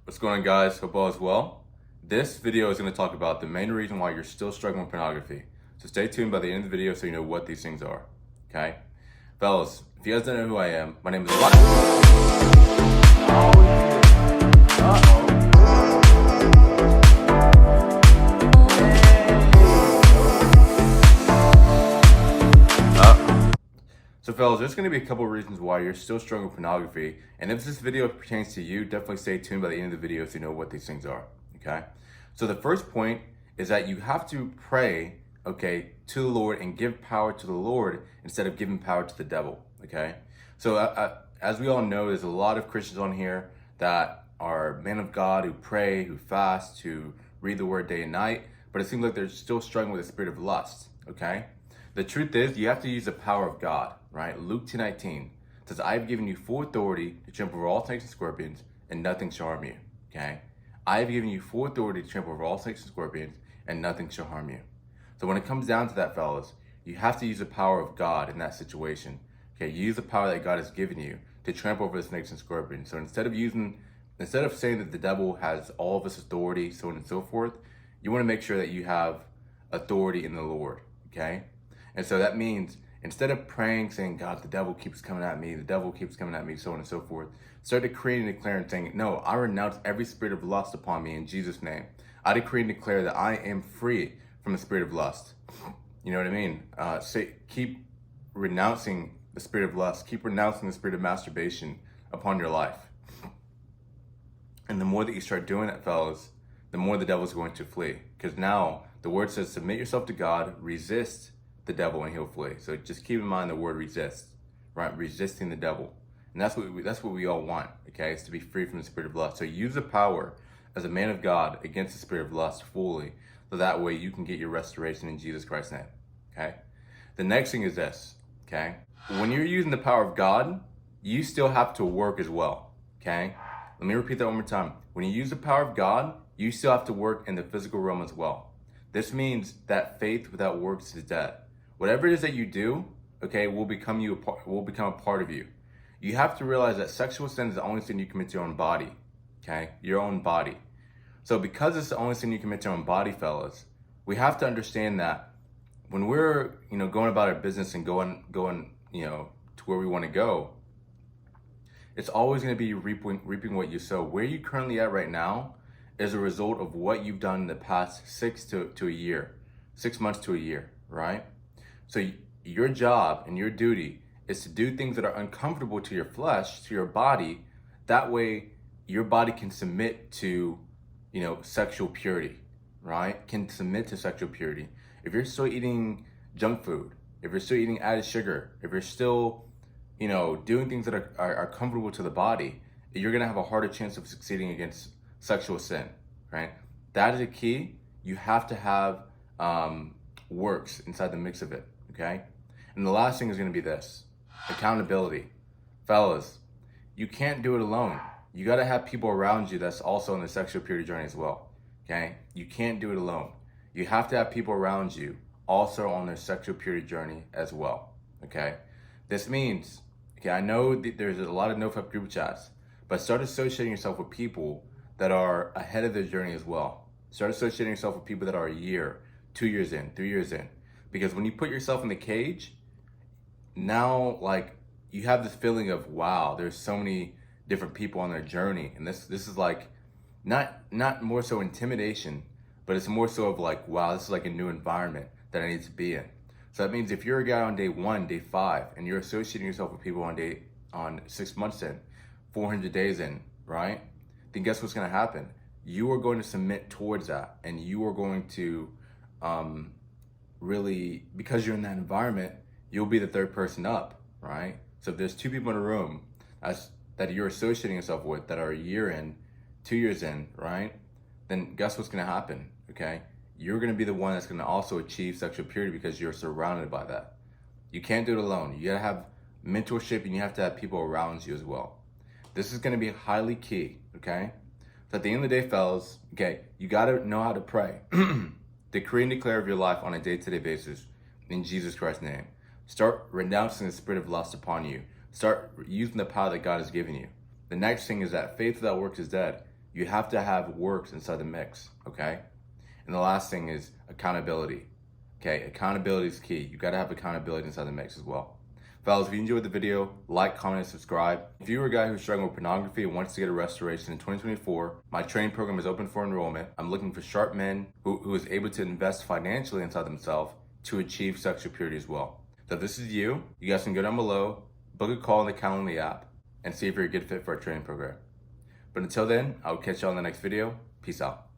What's going on, guys? Hope all is well. This video is going to talk about the main reason why you're still struggling with pornography. So stay tuned by the end of the video so you know what these things are. Okay? Fellas, if you guys don't know who I am, my name is So fellas, there's going to be a couple of reasons why you're still struggling with pornography, and if this video pertains to you, definitely stay tuned by the end of the video so you know what these things are, okay? So the first point is that you have to pray, okay, to the Lord and give power to the Lord instead of giving power to the devil, okay? So as we all know, there's a lot of Christians on here that are men of God who pray, who fast, who read the word day and night, but it seems like they're still struggling with the spirit of lust, okay? The truth is, you have to use the power of God, right? Luke 10:19 says, "I've given you full authority to trample over all snakes and scorpions, and nothing shall harm you." Okay? I have given you full authority to trample over all snakes and scorpions, and nothing shall harm you. So when it comes down to that, fellas, you have to use the power of God in that situation. Okay? Use the power that God has given you to trample over the snakes and scorpions. So instead of saying that the devil has all of this authority, so on and so forth, you want to make sure that you have authority in the Lord. Okay? And so that means instead of praying, saying, "God, the devil keeps coming at me, so on and so forth," start decreeing and declaring, saying, "No, I renounce every spirit of lust upon me in Jesus' name. I decree and declare that I am free from the spirit of lust." You know what I mean? Keep renouncing the spirit of lust. Keep renouncing the spirit of masturbation upon your life. And the more that you start doing that, fellas, the more the devil's going to flee. Because now the word says, submit yourself to God, resist the devil, and he'll flee. So just keep in mind the word resist, right? Resisting the devil. And that's what we all want, okay? Is to be free from the spirit of lust. So use the power as a man of God against the spirit of lust fully, so that way you can get your restoration in Jesus Christ's name, okay? The next thing is this, okay? When you're using the power of God, you still have to work as well, okay? Let me repeat that one more time. When you use the power of God, you still have to work in the physical realm as well. This means that faith without works is dead. Whatever it is that you do, okay, will become a part of you. You have to realize that sexual sin is the only sin you commit to your own body, okay? Your own body. So because it's the only sin you commit to your own body, fellas, we have to understand that when we're, going about our business and going, to where we want to go, it's always going to be reaping what you sow. Where you currently at right now is a result of what you've done in the past 6 months to a year, right? So your job and your duty is to do things that are uncomfortable to your flesh, to your body. That way your body can submit to, sexual purity, right? Can submit to sexual purity. If you're still eating junk food, if you're still eating added sugar, if you're still, doing things that are comfortable to the body, you're going to have a harder chance of succeeding against sexual sin, right? That is a key. You have to have works inside the mix of it, okay? And the last thing is going to be this: accountability. Fellas, you can't do it alone. You got to have people around you that's also on the sexual purity journey as well, okay? You can't do it alone. You have to have people around you also on their sexual purity journey as well, okay? This means, okay, I know that there's a lot of NoFap group chats, but start associating yourself with people that are ahead of their journey as well. Start associating yourself with people that are a year, 2 years in, 3 years in. Because when you put yourself in the cage, now you have this feeling of, wow, there's so many different people on their journey. And this is not more so intimidation, but it's more so of wow, this is a new environment that I need to be in. So that means if you're a guy on day 1, day 5, and you're associating yourself with people on 6 months in, 400 days in, right? Then guess what's going to happen? You are going to submit towards that, and you are going to really, because you're in that environment, you'll be the third person up, right? So if there's 2 people in a room that you're associating yourself with that are a year in, 2 years in, right? Then guess what's going to happen, okay? You're going to be the one that's going to also achieve sexual purity because you're surrounded by that. You can't do it alone. You got to have mentorship, and you have to have people around you as well. This is going to be highly key, okay? So at the end of the day, fellas, okay, you got to know how to pray. Decree and declare of your life on a day-to-day basis in Jesus Christ's name. Start renouncing the spirit of lust upon you. Start using the power that God has given you. The next thing is that faith without works is dead. You have to have works inside the mix, okay? And the last thing is accountability, okay? Accountability is key. You gotta have accountability inside the mix as well. Fellas, if you enjoyed the video, like, comment, and subscribe. If you are a guy who's struggling with pornography and wants to get a restoration in 2024, my training program is open for enrollment. I'm looking for sharp men who is able to invest financially inside themselves to achieve sexual purity as well. So if this is you, you guys can go down below, book a call in the Calendly app, and see if you're a good fit for our training program. But until then, I'll catch y'all in the next video. Peace out.